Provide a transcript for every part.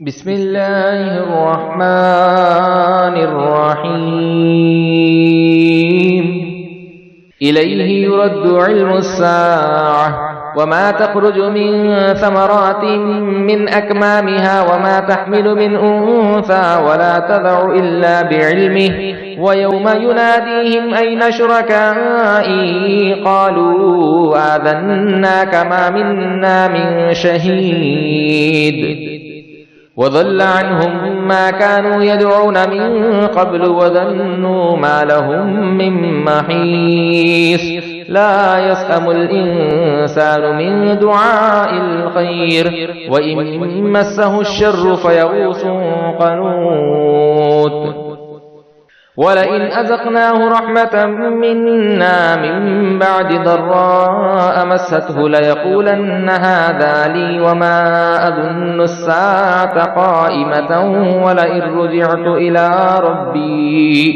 بسم الله الرحمن الرحيم. إليه يرد علم الساعة وما تخرج من ثمرات من أكمامها وما تحمل من أنثى ولا تضع إلا بعلمه ويوم يناديهم أين شركائي قالوا آذناك ما منا من شهيد وضل عنهم ما كانوا يدعون من قبل وظنوا ما لهم من محيص لا يسأم الإنسان من دعاء الخير وإن مسه الشر فيئوس قنوط ولئن أذقناه رحمة منا من بعد ضراء مسته ليقولن هذا لي وما أظن الساعة قائمة ولئن رجعت إلى ربي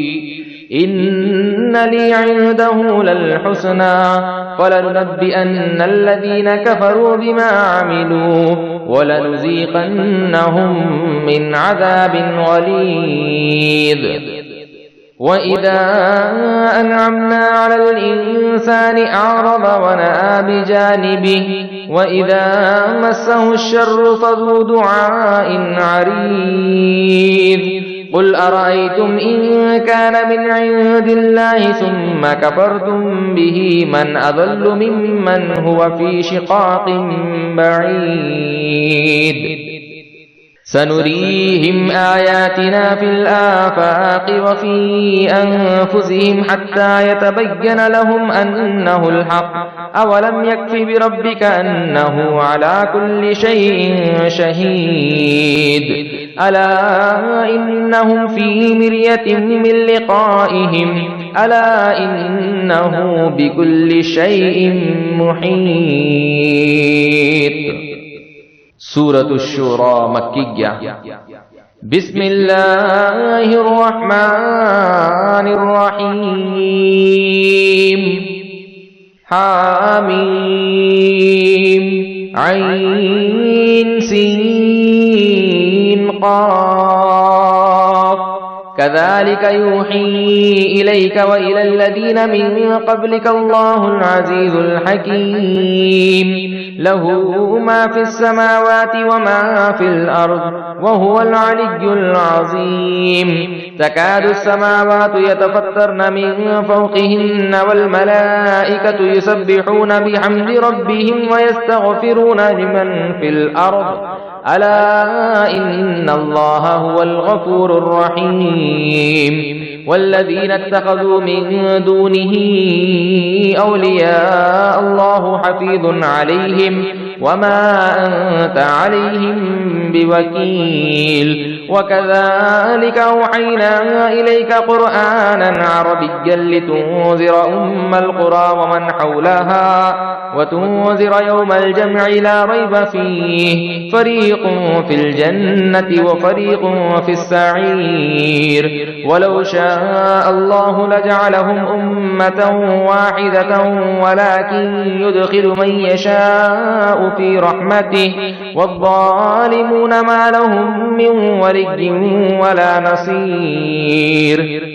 إن لي عنده للحسنى فلننبئن الذين كفروا بما عملوا ولنذيقنهم من عذاب غليظ. وإذا أنعمنا على الإنسان أعرض ونأى بجانبه وإذا مسه الشر فذو دعاء عريض قل أرأيتم إن كان من عند الله ثم كفرتم به من أضل ممن هو في شقاق بعيد سنريهم آياتنا في الآفاق وفي أنفسهم حتى يتبين لهم أنه الحق أولم يكف بربك أنه على كل شيء شهيد ألا إنهم في مرية من لقائهم ألا إنه بكل شيء محيط. سورة الشورى مكية. بسم الله الرحمن الرحيم. حاميم عين سين قاف كذلك يوحي إليك وإلى الذين من قبلك الله العزيز الحكيم له ما في السماوات وما في الأرض وهو العلي العظيم. تكاد السماوات يتفطرن من فوقهن والملائكة يسبحون بحمد ربهم ويستغفرون لمن في الأرض ألا إن الله هو الغفور الرحيم. والذين اتخذوا من دونه أولياء الله حفيظ عليهم وما أنت عليهم بوكيل. وكذلك أوحينا إليك قرآنا عربيا لتنذر أم القرى ومن حولها وتنذر يوم الجمع لا ريب فيه فريق في الجنة وفريق في السعير. ولو شاء الله لجعلهم أمة واحدة ولكن يدخل من يشاء في رحمته والظالمون ما لهم من ولي ولا نصير.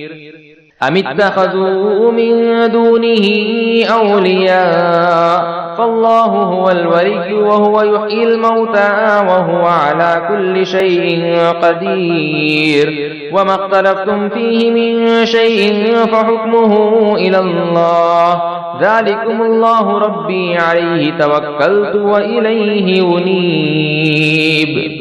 أم اتخذوا من دونه أولياء فالله هو الولي وهو يحيي الموتى وهو على كل شيء قدير. وما اختلفتم فيه من شيء فحكمه إلى الله ذلكم الله ربي عليه توكلت وإليه أنيب.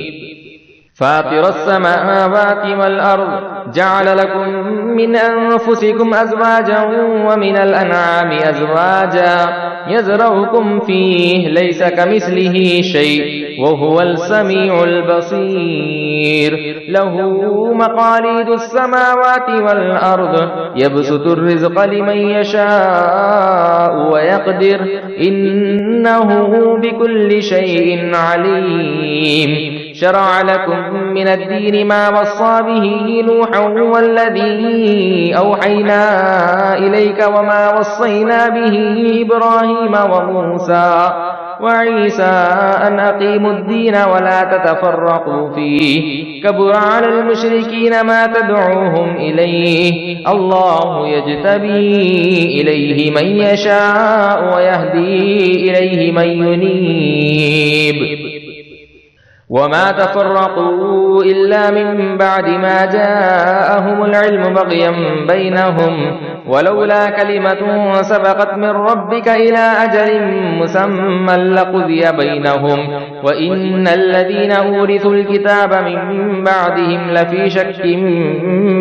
فاطر السماوات والأرض جعل لكم من أنفسكم أزواجا ومن الأنعام أزواجا يزرعكم فيه ليس كمثله شيء وهو السميع البصير. له مقاليد السماوات والأرض يبسط الرزق لمن يشاء ويقدر إنه بكل شيء عليم. شرع لكم من الدين ما وصى به نوحا والذي أوحينا إليك وما وصينا به إبراهيم وموسى وعيسى أن أقيموا الدين ولا تتفرقوا فيه كبر على المشركين ما تدعوهم إليه الله يجتبي إليه من يشاء ويهدي إليه من ينيب وما تفرقوا إلا من بعد ما جاءهم العلم بغيا بينهم ولولا كلمة سبقت من ربك إلى أجل مسمى لقضي بينهم وإن الذين أورثوا الكتاب من بعدهم لفي شك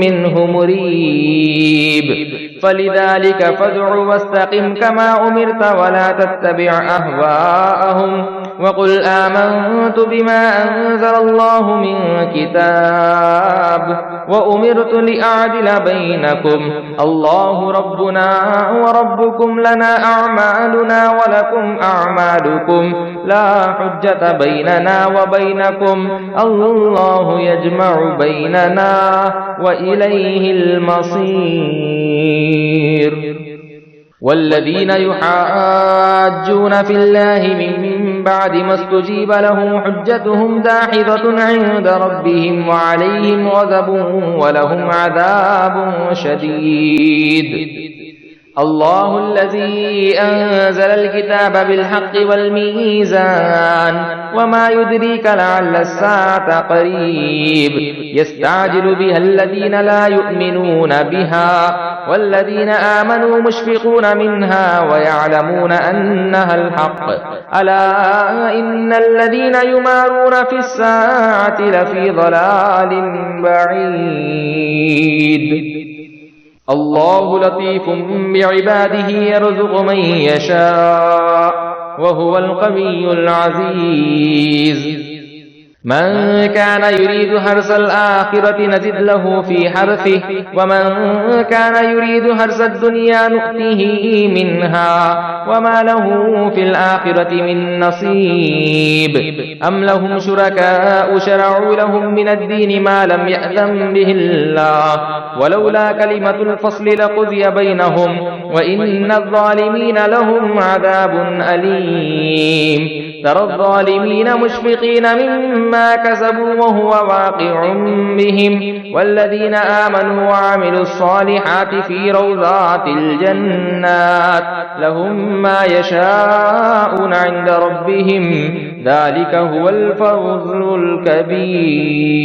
منه مريب فلذلك فادع واستقم كما أمرت ولا تتبع أهواءهم وقل آمنت بما أنزل الله من كتاب وأمرت لأعدل بينكم الله ربنا وربكم لنا أعمالنا ولكم أعمالكم لا حجة بيننا وبينكم الله يجمع بيننا وإليه المصير والذين يحاجون في الله من بعد ما استجيب له حجتهم داحضة عند ربهم وعليهم غضب ولهم عذاب شديد الله الذي أنزل الكتاب بالحق والميزان وما يدريك لعل الساعة قريب يستعجل بها الذين لا يؤمنون بها والذين آمنوا مشفقون منها ويعلمون أنها الحق ألا إن الذين يمارون في الساعة لفي ضلال بعيد الله لطيف بعباده يرزق من يشاء وهو القوي العزيز من كان يريد حرث الآخرة نزد له في حرثه ومن كان يريد حرث الدنيا نؤته منها وما له في الآخرة من نصيب أم لهم شركاء شرعوا لهم من الدين ما لم يأذن به الله ولولا كلمة الفصل لقضي بينهم وإن الظالمين لهم عذاب أليم ترى الظالمين مشفقين مما كسبوا وهو واقع بهم والذين آمنوا وعملوا الصالحات في روضات الجنات لهم ما يشاءون عند ربهم ذلك هو الفوز الكبير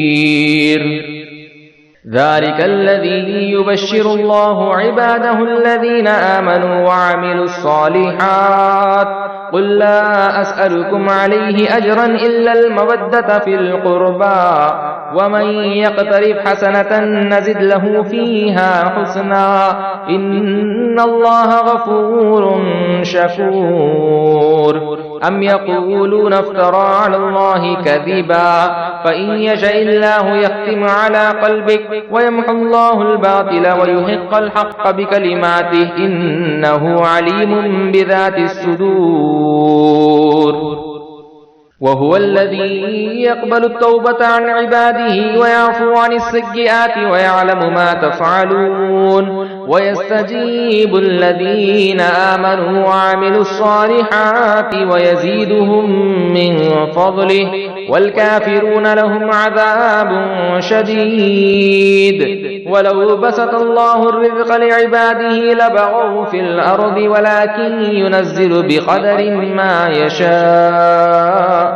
ذلك الذي يبشر الله عباده الذين آمنوا وعملوا الصالحات قل لا أسألكم عليه أجرا إلا المودة في القربى ومن يقترف حسنة نزد له فيها حسنا إن الله غفور شكور أم يقولون افترى على الله كذبا فإن يشاء الله يختم على قلبك ويمحو الله الباطل ويحق الحق بكلماته إنه عليم بذات الصدور وهو الذي يقبل التوبة عن عباده ويعفو عن السيئات ويعلم ما تفعلون ويستجيب الذين آمنوا وعملوا الصالحات ويزيدهم من فضله والكافرون لهم عذاب شديد ولو بسط الله الرزق لعباده لبغوا في الأرض ولكن ينزل بقدر ما يشاء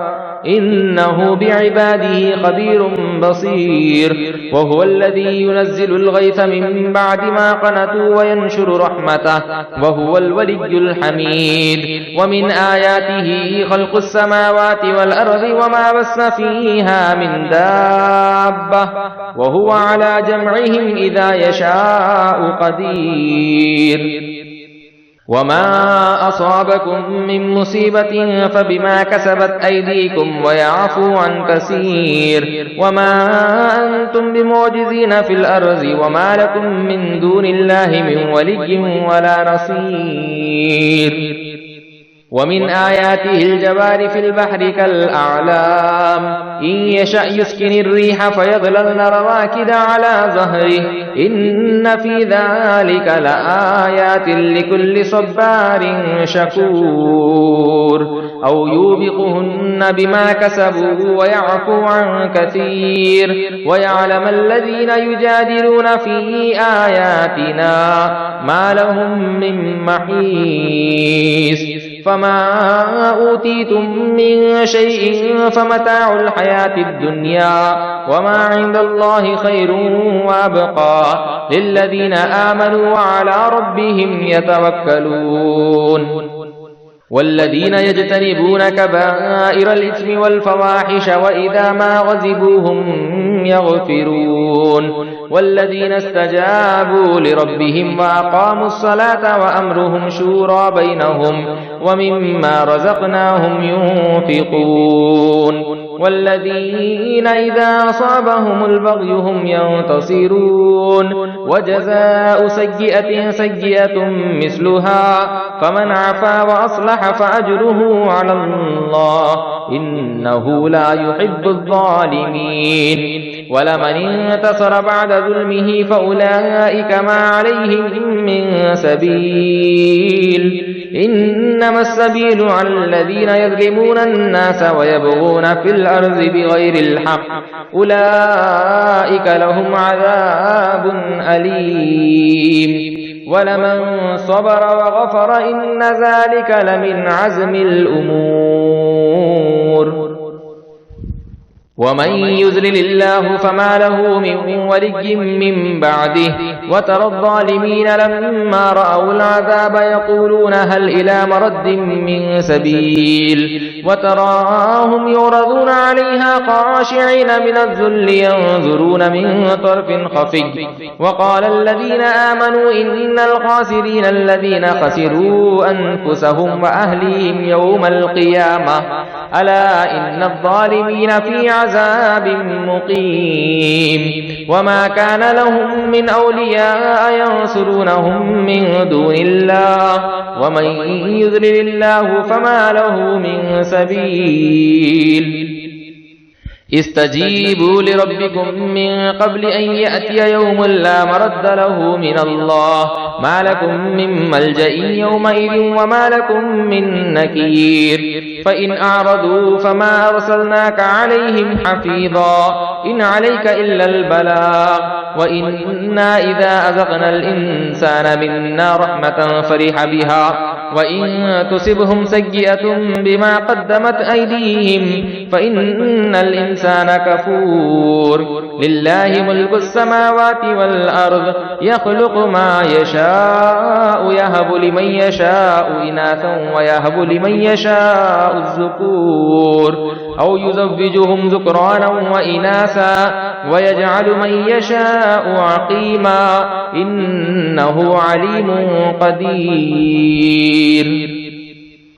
إنه بعباده خبير بصير وهو الذي ينزل الغيث من بعد ما قنطوا وينشر رحمته وهو الولي الحميد ومن آياته خلق السماوات والأرض وما بث فيها من دابة وهو على جمعهم إذا يشاء قدير وما أصابكم من مصيبة فبما كسبت أيديكم ويعفو عن كثير وما أنتم بمعجزين في الأرض وما لكم من دون الله من ولي ولا نصير ومن آياته الجوار في البحر كالأعلام إن يشأ يسكن الريح فيظللن رواكد على ظهره إن في ذلك لآيات لكل صبار شكور أو يوبقهن بما كسبوا ويعفو عن كثير ويعلم الذين يجادلون في آياتنا ما لهم من محيص فما أوتيتم من شيء فمتاع الحياة الدنيا وما عند الله خير وأبقى للذين آمنوا وعلى ربهم يتوكلون والذين يجتنبون كبائر الإثم والفواحش وإذا ما غضبوا هم يغفرون والذين استجابوا لربهم وأقاموا الصلاة وأمرهم شورى بينهم ومما رزقناهم ينفقون والذين إذا أصابهم البغي هم ينتصرون وجزاء سيئة سيئة مثلها فمن عفا وأصلح فأجره على الله إنه لا يحب الظالمين ولمن انتصر بعد ظلمه فأولئك ما عليهم من سبيل إنما السبيل على الذين يظلمون الناس ويبغون في الأرض بغير الحق أولئك لهم عذاب أليم ولمن صبر وغفر إن ذلك لمن عزم الأمور ومن يذلل الله فما له من ولي من بعده وترى الظالمين لما رأوا العذاب يقولون هل إلى مرد من سبيل وتراهم يعرضون عليها خاشعين من الذل ينظرون من طرف خفي وقال الذين آمنوا إن الخاسرين الذين خسروا أنفسهم وأهليهم يوم القيامة ألا إن الظالمين في عذاب مقيم وما كان لهم من أولياء ينصرونهم من دون الله ومن يضلل الله فما له من سبيل استجيبوا لربكم من قبل أن يأتي يوم لا مرد له من الله ما لكم من ملجأ يومئذ وما لكم من نكير فإن أعرضوا فما أرسلناك عليهم حفيظا إن عليك إلا البلاغ وإنا إذا أذقنا الإنسان منا رحمة فرح بها وإن تصبهم سيئة بما قدمت أيديهم فإن الإنسان كفور لله ملك السماوات والأرض يخلق ما يشاء يهب لمن يشاء إناثا ويهب لمن يشاء الذكور أو يزوجهم ذكرانا وإناثا ويجعل من يشاء عقيما إنه عليم قدير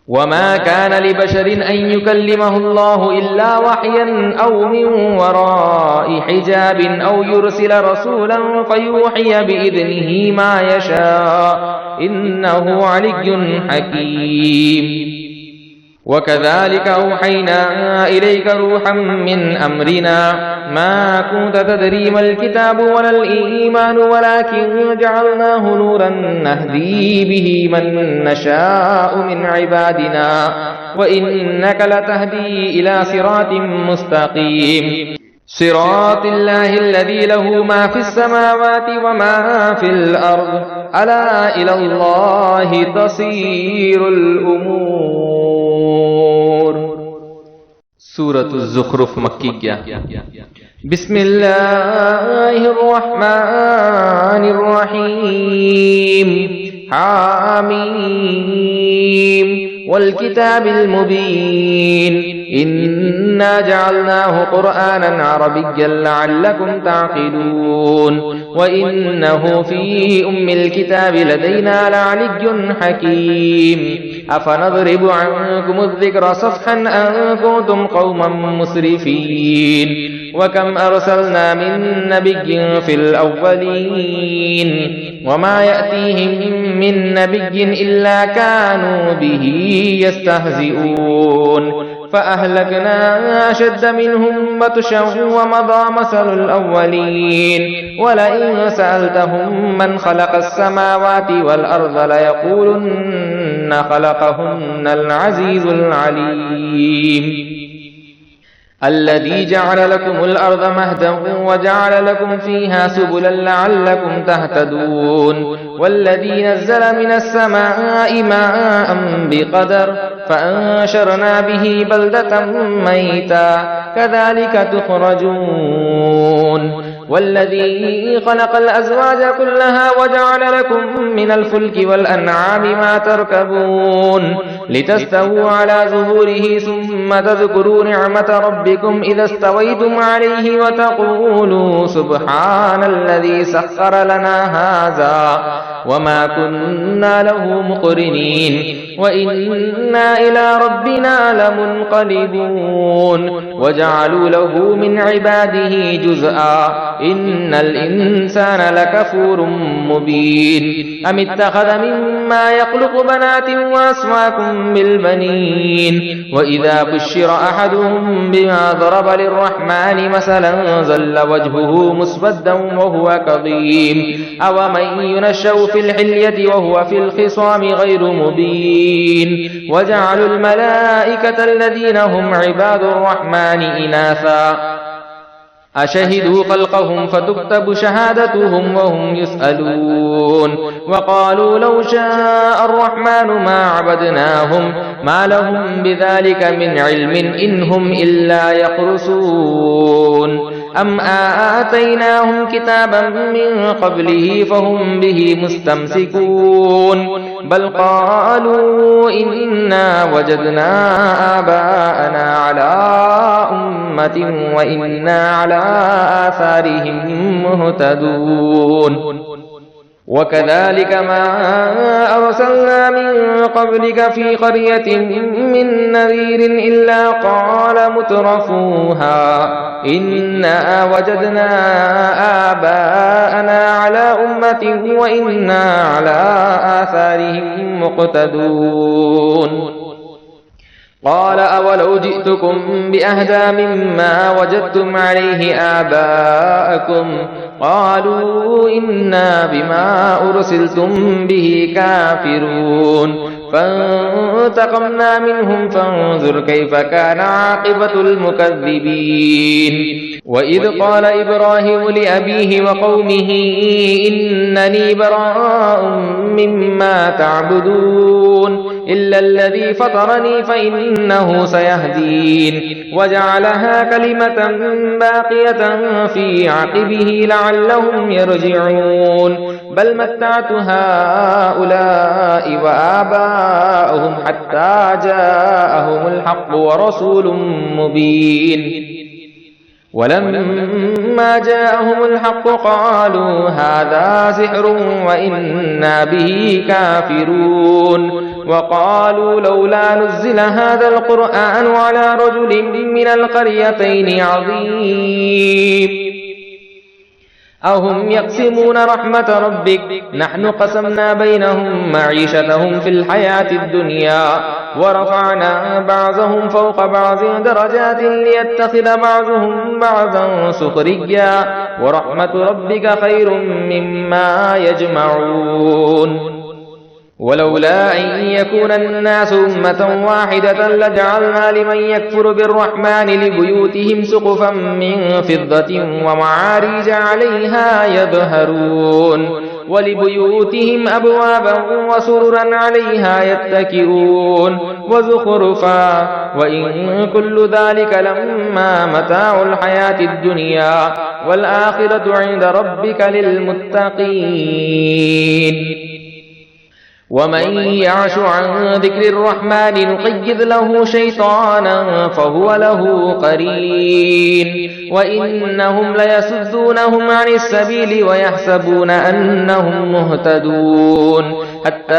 وما كان لبشر أن يكلمه الله إلا وحيا أو من وراء حجاب أو يرسل رسولا فيوحي بإذنه ما يشاء إنه علي حكيم وكذلك أوحينا إليك روحا من أمرنا ما كنت تدري ما الكتاب ولا الإيمان ولكن جعلناه نورا نهدي به من نشاء من عبادنا وإنك لتهدي إلى صراط مستقيم صراط الله الذي له ما في السماوات وما في الأرض ألا إلى الله تصير الأمور سورة الزخرف مكية بسم الله الرحمن الرحيم حاميم والكتاب المبين إنا جعلناه قرآنا عربيا لعلكم تعقلون وإنه في أم الكتاب لدينا لعلي حكيم أفنضرب عنكم الذكر صفحا أن كنتم قوما مسرفين وكم أرسلنا من نبي في الأولين وما يأتيهم من نبي إلا كانوا به يستهزئون فأهلكنا أشد منهم بطشا ومضى مثل الأولين ولئن سألتهم من خلق السماوات والأرض ليقولن خلقهن العزيز العليم الذي جعل لكم الأرض مهدا وجعل لكم فيها سبلا لعلكم تهتدون والذي نزل من السماء ماء بقدر فأنشرنا به بلدة ميتا كذلك تخرجون والذي خلق الأزواج كلها وجعل لكم من الفلك والأنعام ما تركبون لتستووا على ظهوره ثم تذكروا نعمة ربكم إذا استويتم عليه وتقولوا سبحان الذي سخر لنا هذا وما كنا له مقرنين وإنا إلى ربنا لمنقلبون وجعلوا له من عباده جزءا إن الإنسان لكفور مبين أم اتخذ مما يخلق بنات وأسواكم بالبنين وإذا بشر أحدهم بما ضرب للرحمن مثلا ظل وجهه مسودا وهو كظيم أومن ينشأ في الحلية وهو في الخصام غير مبين وجعلوا الملائكة الذين هم عباد الرحمن إناثا أشهدوا خلقهم فتكتب شهادتهم وهم يسألون وقالوا لو شاء الرحمن ما عبدناهم ما لهم بذلك من علم إن هم إلا يخرصون أم آتيناهم كتابا من قبله فهم به مستمسكون بل قالوا إنا وجدنا آباءنا على أمة وإنا على آثارهم مهتدون وكذلك ما أرسلنا من قبلك في قرية من نذير إلا قال مترفوها إنا وجدنا آباءنا على أمة وإنا على آثارهم مقتدون قال أولو جئتكم بأهدى مما وجدتم عليه آباءكم قالوا إنا بما أرسلتم به كافرون فانتقمنا منهم فانظر كيف كان عاقبة المكذبين وإذ قال إبراهيم لأبيه وقومه إنني براء مما تعبدون إلا الذي فطرني فإنه سيهدين وجعلها كلمة باقية في عقبه لعلهم يرجعون بل متعت هؤلاء وآباءهم حتى جاءهم الحق ورسول مبين ولما جاءهم الحق قالوا هذا سحر وإنا به كافرون وقالوا لولا نزل هذا القرآن على رجل من القريتين عظيم أهم يقسمون رحمة ربك نحن قسمنا بينهم معيشتهم في الحياة الدنيا ورفعنا بعضهم فوق بعض درجات ليتخذ بعضهم بعضا سخريا ورحمة ربك خير مما يجمعون ولولا أن يكون الناس أمة واحدة لجعلنا لمن يكفر بالرحمن لبيوتهم سقفا من فضة ومعاريج عليها يظهرون ولبيوتهم أبوابا وسررا عليها يتكئون وزخرفا وإن كل ذلك لما متاع الحياة الدنيا والآخرة عند ربك للمتقين ومن يعش عن ذكر الرحمن نقيض له شيطانا فهو له قرين وإنهم ليصدونهم عن السبيل ويحسبون أنهم مهتدون حتى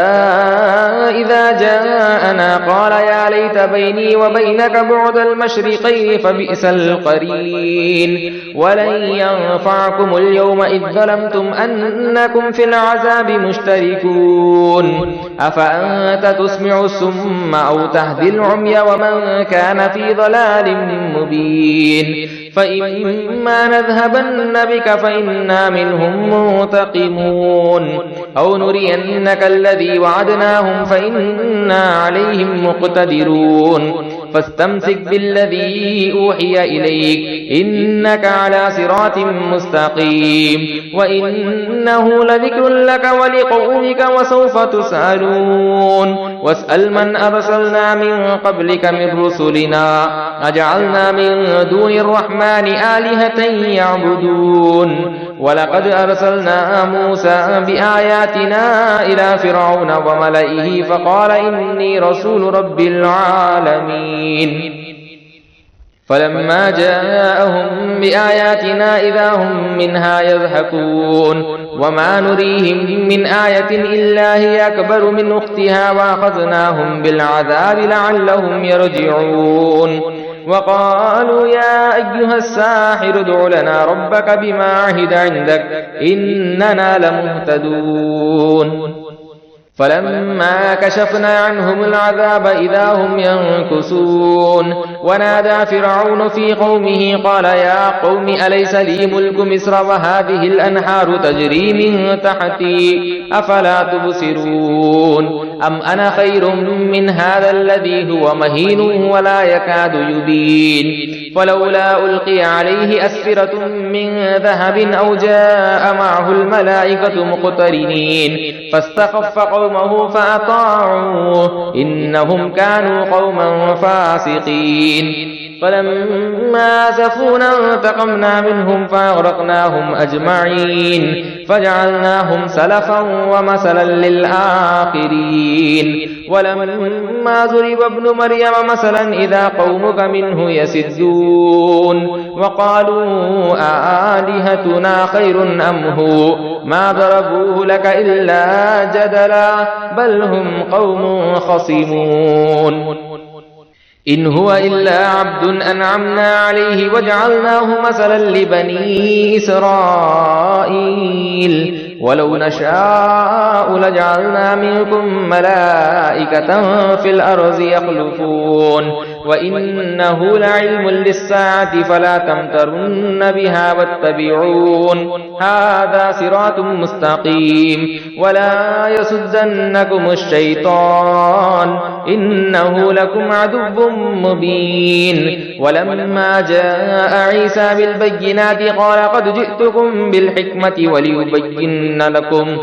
إذا جاءنا قال يا ليت بيني وبينك بعد المشرقين فبئس القرين ولن ينفعكم اليوم إذ ظلمتم أنكم في العذاب مشتركون أفأنت تسمع الصم أو تهدي العمي ومن كان في ضلال مبين فإما نذهبن بك فإنا منهم منتقمون أو نرينك الذي وعدناهم فإنا عليهم مقتدرون فاستمسك بالذي أوحي إليك إنك على صراط مستقيم وإنه لذكر لك ولقومك وسوف تسألون واسأل من أرسلنا من قبلك من رسلنا أجعلنا من دون الرحمن آلهة يعبدون ولقد أرسلنا موسى بآياتنا إلى فرعون وملئه فقال إني رسول رب العالمين فلما جاءهم بآياتنا إذا هم منها يضحكون وما نريهم من آية إلا هي أكبر من أختها وأخذناهم بالعذاب لعلهم يرجعون وقالوا يا أيها الساحر ادع لنا ربك بما عهد عندك إننا لمهتدون فلما كشفنا عنهم العذاب إذا هم ينكثون ونادى فرعون في قومه قال يا قوم أليس لي ملك مصر وهذه الأنهار تجري من تحتي أفلا تبصرون أم أنا خير من هذا الذي هو مهين ولا يكاد يبين فلولا ألقي عليه أسفرة من ذهب أو جاء معه الملائكة مقترنين فاستخف قومه فأطاعوه إنهم كانوا قوما فاسقين فلما آسفونا انتقمنا منهم فأغرقناهم أجمعين فجعلناهم سلفا ومثلا للآخرين ولما ضرب ابن مريم مثلا إذا قومك منه يسدون وقالوا آلهتنا خير أم هو ما ضربوه لك إلا جدلا بل هم قوم خصمون إن هو إلا عبد أنعمنا عليه وجعلناه مثلا لبني إسرائيل ولو نشاء لجعلنا منكم ملائكة في الأرض يخلفون وإنه لعلم للساعة فلا تمترن بها واتبعون هذا صراط مستقيم ولا يصدنكم الشيطان إنه لكم عدو مبين ولما جاء عيسى بالبينات قال قد جئتكم بالحكمة وليبين لكم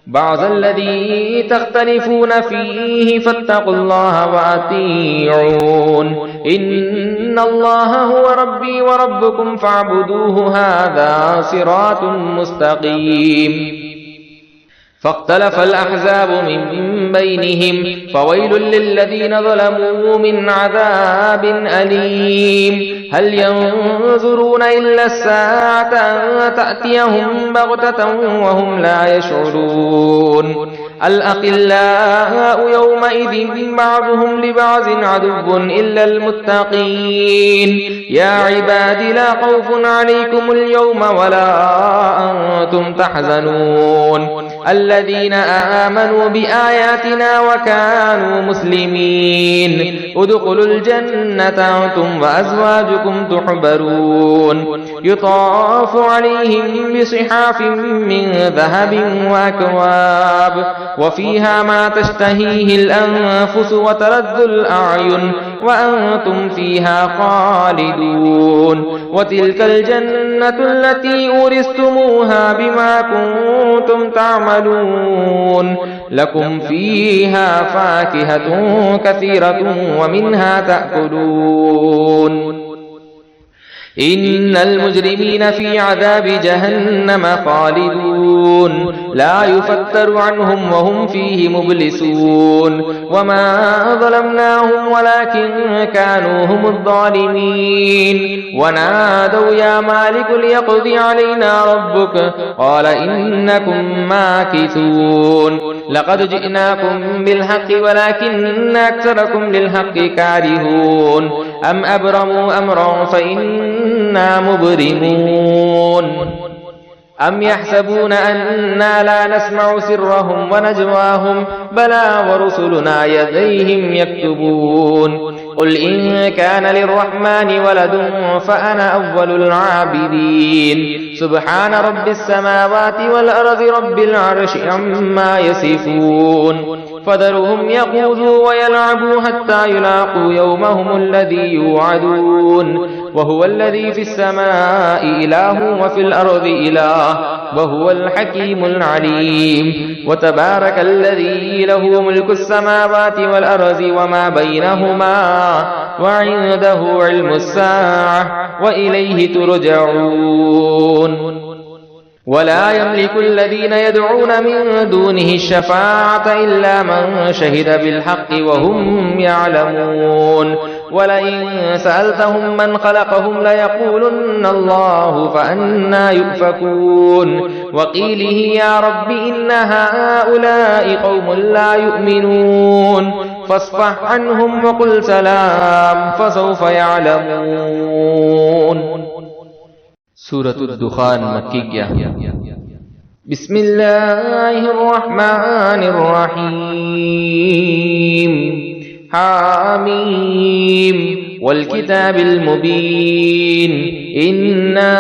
بعض الذي تختلفون فيه فاتقوا الله وأطيعون إن الله هو ربي وربكم فاعبدوه هذا صراط مستقيم فاختلف الأحزاب من بينهم فويل للذين ظلموا من عذاب أليم هل ينظرون إلا الساعة أن تأتيهم بغتة وهم لا يشعرون الأخلاء يومئذ بعضهم لبعض عدو إلا المتقين يا عباد لا خوف عليكم اليوم ولا أنتم تحزنون الذين آمنوا بآياتنا وكانوا مسلمين ادخلوا الجنة أنتم وأزواجكم تحبرون يطاف عليهم بصحاف من ذهب وأكواب وفيها ما تشتهيه الأنفس وتلذ الأعين وأنتم فيها خالدون وتلك الجنة التي أورثتموها بما كنتم تعملون لكم فيها فاكهة كثيرة ومنها تأكلون إن المجرمين في عذاب جهنم خالدون يعرضون لا يفتر عنهم وهم فيه مبلسون وما ظلمناهم ولكن كانوا هم الظالمين ونادوا يا مالك ليقض علينا ربك قال إنكم ماكثون لقد جئناكم بالحق ولكن أكثركم للحق كارهون أم أبرموا أمرا فإنا مبرمون أم يحسبون أنا لا نسمع سرهم ونجواهم بلى ورسلنا لديهم يكتبون قل إن كان للرحمن ولد فأنا أول العابدين سبحان رب السماوات والأرض رب العرش عما يصفون فذرهم يخوضوا ويلعبوا حتى يلاقوا يومهم الذي يوعدون وهو الذي في السماء إله وفي الأرض إله وهو الحكيم العليم وتبارك الذي له ملك السماوات والأرض وما بينهما وعنده علم الساعة وإليه ترجعون ولا يملك الذين يدعون من دونه الشفاعة إلا من شهد بالحق وهم يعلمون ولئن سألتهم من خلقهم ليقولن الله فأنى يؤفكون وقيله يا رب إن هؤلاء قوم لا يؤمنون فاصفح عنهم وقل سلام فسوف يعلمون سورة الدخان مكية بسم الله الرحمن الرحيم حاميم والكتاب المبين إنا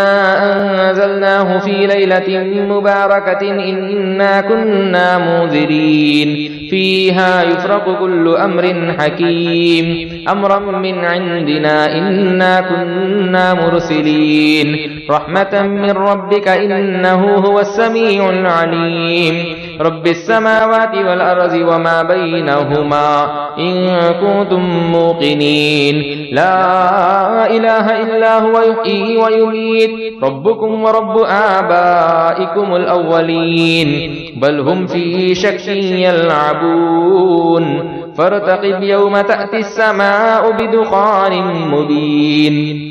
أنزلناه في ليلة مباركة إنا كنا منذرين فيها يفرق كل أمر حكيم أمرا من عندنا إنا كنا مرسلين رحمة من ربك إنه هو السميع العليم رب السماوات والأرض وما بينهما إن كنتم موقنين لا إله إلا هو يحيي ويميت ربكم ورب آبائكم الأولين بل هم في شك يلعبون فارتقب يوم تأتي السماء بدخان مبين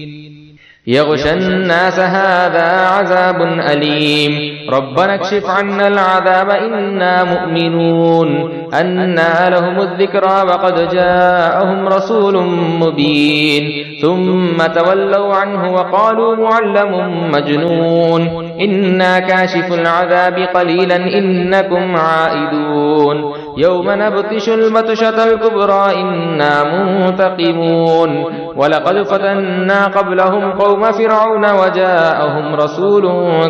يغشى الناس هذا عذاب أليم ربنا اكشف عنا العذاب إنا مؤمنون أنى لهم الذكرى وقد جاءهم رسول مبين ثم تولوا عنه وقالوا معلم مجنون إنا كاشف العذاب قليلا إنكم عائدون يوم نبطش البطشة الكبرى إنا منتقمون ولقد فتنا قبلهم قوم فرعون وجاءهم رسول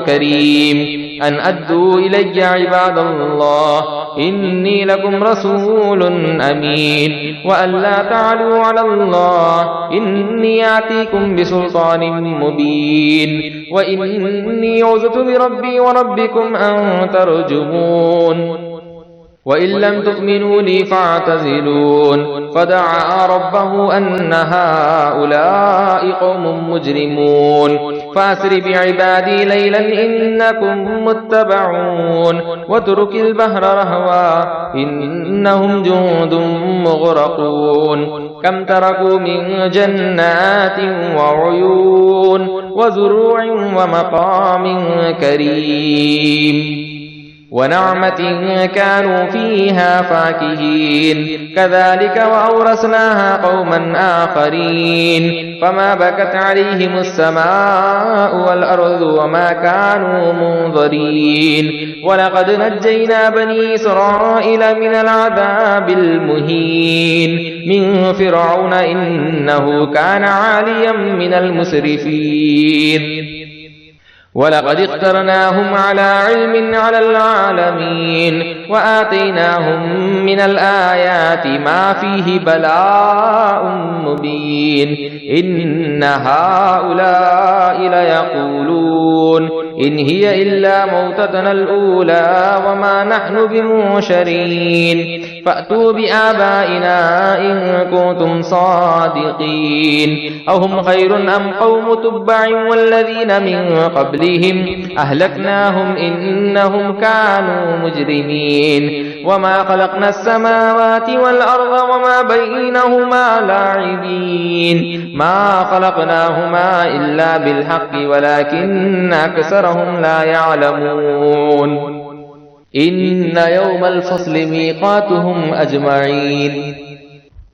كريم أن أدوا إلي عباد الله إني لكم رسول أمين وأن لا تعلوا على الله إني آتيكم بسلطان مبين وإني عذت بربي وربكم أن ترجمون وإن لم تؤمنوا لي فاعتزلون فدعا ربه أن هؤلاء قوم مجرمون فأسر بعبادي ليلا إنكم متبعون واترك البحر رهوا إنهم جند مغرقون كم تركوا من جنات وعيون وزروع ومقام كريم ونعمة كانوا فيها فاكهين كذلك وأورثناها قوما آخرين فما بكت عليهم السماء والأرض وما كانوا منظرين ولقد نجينا بني إسرائيل من العذاب المهين من فرعون إنه كان عاليا من المسرفين ولقد اخترناهم على علم على العالمين وآتيناهم من الآيات ما فيه بلاء مبين إن هؤلاء ليقولون إن هي إلا موتتنا الأولى وما نحن بمنشرين فأتوا بآبائنا إن كنتم صادقين أهم خير أم قوم تبع والذين من قبلهم أهلكناهم إنهم كانوا مجرمين وما خلقنا السماوات والأرض وما بينهما لاعبين ما خلقناهما إلا بالحق ولكن أكثرهم لا يعلمون إن يوم الفصل ميقاتهم أجمعين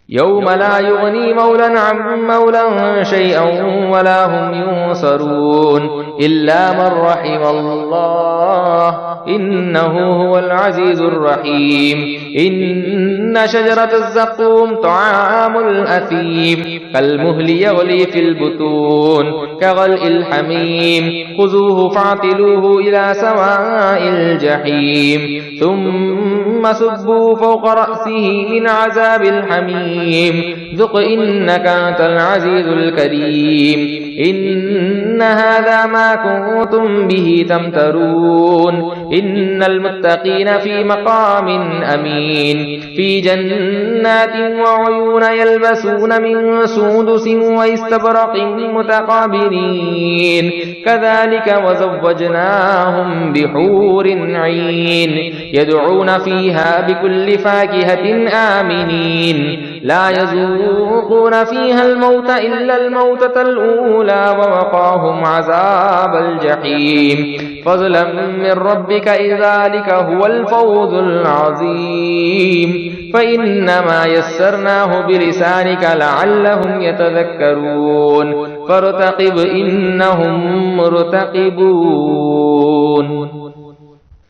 يوم لا يغني مولى عن مولى شيئا ولا هم ينصرون إلا من رحم الله إنه هو العزيز الرحيم إن شجرة الزقوم طعام الأثيم كالمهل يغلي في البطون كغلء الحميم خذوه فاعتلوه إلى سواء الجحيم ثم صبوا فوق رأسه من عذاب الحميم ذق إنك أنت العزيز الكريم إن هذا ما كنتم به تمترون إن المتقين في مقام أمين في جنات وعيون يلبسون من سندس واستبرق متقابلين كذلك وزوجناهم بحور عين يدعون فيها بكل فاكهة آمنين لا يذوقون فيها الموت إلا الموتة الأولى ووقاهم عذاب الجحيم فضلا من ربك ذلك هو الفوز العظيم فإنما يسرناه بلسانك لعلهم يتذكرون فارتقب إنهم مرتقبون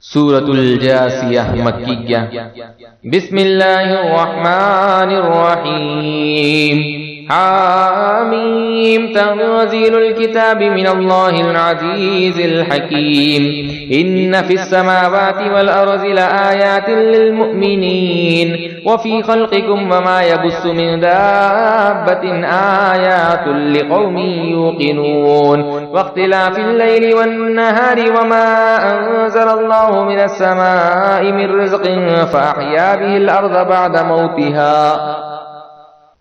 سورة الجاثية مكية بسم الله الرحمن الرحيم حاميم تنزيل الكتاب من الله العزيز الحكيم إن في السماوات والأرض لآيات للمؤمنين وفي خلقكم وما يبث من دابة آيات لقوم يوقنون واختلاف الليل والنهار وما أنزل الله من السماء من رزق فأحيا به الأرض بعد موتها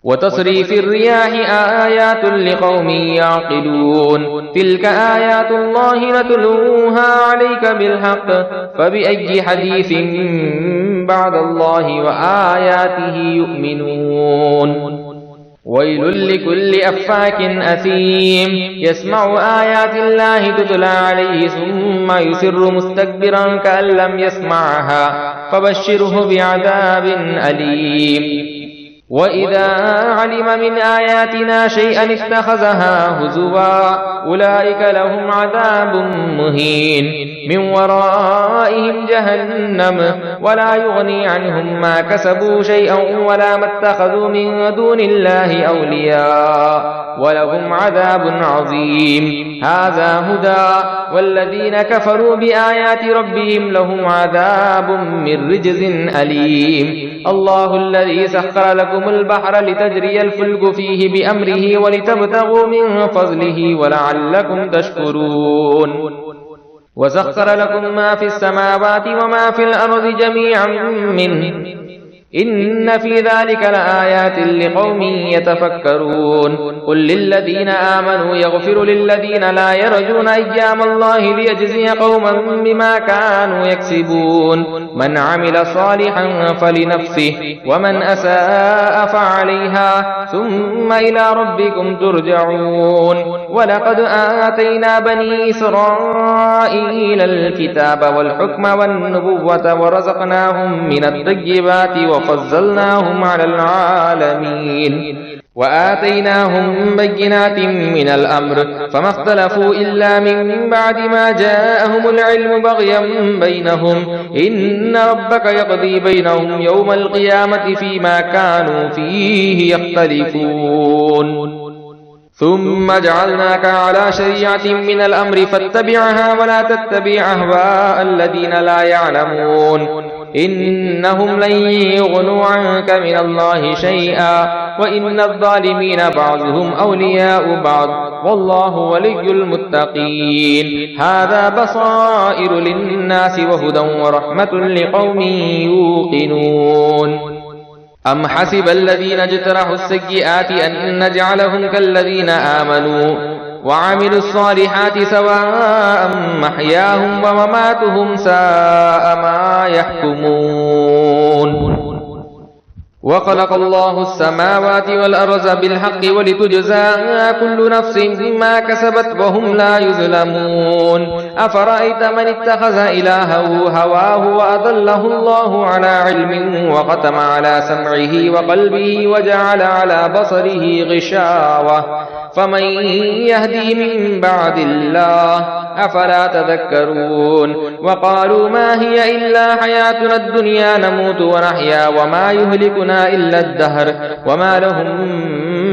وتصريف الرياح آيات لقوم يعقلون تلك آيات الله نتلوها عليك بالحق فبأي حديث بعد الله وآياته يؤمنون ويل لكل أفاك أثيم يسمع آيات الله تتلى عليه ثم يسر مستكبرا كأن لم يسمعها فبشره بعذاب أليم وإذا علم من آياتنا شيئا اتخذها هزوا أولئك لهم عذاب مهين من ورائهم جهنم ولا يغني عنهم ما كسبوا شيئا ولا ما اتخذوا من دون الله أولياء ولهم عذاب عظيم هذا هدى والذين كفروا بآيات ربهم لهم عذاب من رجز أليم الله الذي سخر لكم البحر لتجري الفلك فيه بأمره ولتبتغوا من فضله ولعلكم تشكرون وسخر لكم ما في السماوات وما في الأرض جميعا منه إن في ذلك لآيات لقوم يتفكرون قل للذين آمنوا يغفر للذين لا يرجون أيام الله ليجزي قوما بما كانوا يكسبون من عمل صالحا فلنفسه ومن أساء فعليها ثم إلى ربكم ترجعون ولقد آتينا بني إسرائيل الكتاب والحكم والنبوة ورزقناهم من الطيبات وفضلناهم على العالمين وآتيناهم بينات من الأمر فما اختلفوا إلا من بعد ما جاءهم العلم بغيا بينهم إن ربك يقضي بينهم يوم القيامة فيما كانوا فيه يختلفون ثم جعلناك على شريعة من الأمر فاتبعها ولا تتبع أهواء الذين لا يعلمون إنهم لن يغنوا عنك من الله شيئا وإن الظالمين بعضهم أولياء بعض والله ولي المتقين. هذا بصائر للناس وهدى ورحمة لقوم يوقنون. أم حسب الذين اجترحوا السيئات أن نجعلهم كالذين آمنوا وعملوا الصالحات سواء محياهم ومماتهم ساء ما يحكمون. وخلق الله السماوات والأرض بالحق ولتجزى كل نفس بما كسبت وهم لا يظلمون. أفرأيت من اتخذ إلهه هواه وأضله الله على علم وختم على سمعه وقلبه وجعل على بصره غشاوة فمن يهدي من بعد الله أفلا تذكرون. وقالوا ما هي إلا حياتنا الدنيا نموت ونحيا وما يهلكنا إلا الدهر وما لهم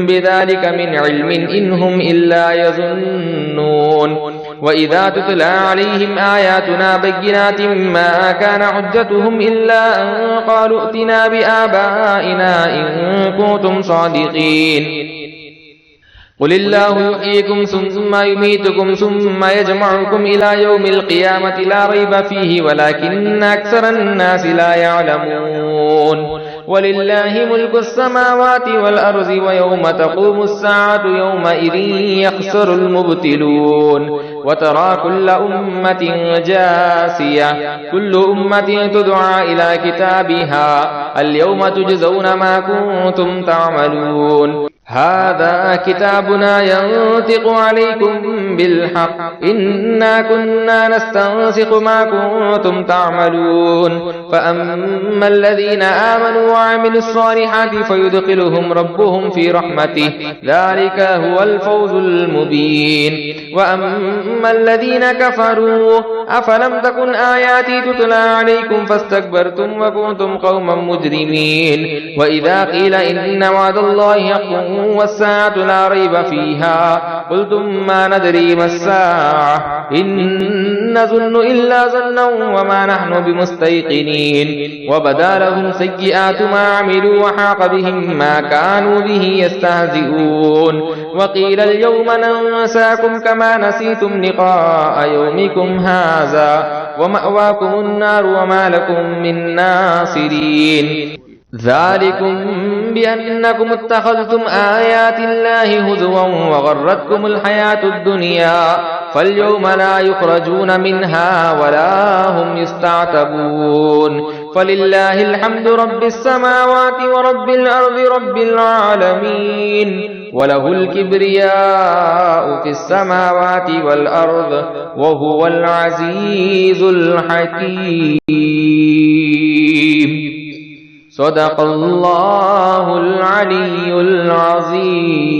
بذلك من علم إن هم إلا يظنون. وإذا تتلى عليهم آياتنا بينات ما كان حجتهم إلا أن قالوا ائتنا بآبائنا إن كنتم صادقين. قل الله يحييكم ثم يميتكم ثم يجمعكم إلى يوم القيامة لا ريب فيه ولكن أكثر الناس لا يعلمون. ولله ملك السماوات والأرض ويوم تقوم الساعة يومئذ يخسر المبتلون. وترى كل أمة جاثية كل أمة تدعى إلى كتابها اليوم تجزون ما كنتم تعملون. هذا كتابنا ينطق عليكم بالحق إنا كنا نستنسخ ما كنتم تعملون. فأما الذين آمنوا وعملوا الصالحات فيدخلهم ربهم في رحمته ذلك هو الفوز المبين. وأما الذين كفروا أفلم تكن آياتي تتلى عليكم فاستكبرتم وكنتم قوما مجرمين. وإذا قيل إن وعد الله حق والساعة لا ريب فيها قلتم ما ندري ما الساعة إن نظن إلا ظنا وما نحن بمستيقنين. وبدا لهم سيئات ما عملوا وحاق بهم ما كانوا به يستهزئون. وقيل اليوم ننساكم كما نسيتم لقاء يومكم هذا ومأواكم النار وما لكم من ناصرين. ذلكم بأنكم اتخذتم آيات الله هزوا وغرتكم الحياة الدنيا فاليوم لا يخرجون منها ولا هم يستعتبون. فلله الحمد رب السماوات ورب الأرض رب العالمين وله الكبرياء في السماوات والأرض وهو العزيز الحكيم. صدق الله العلي العظيم.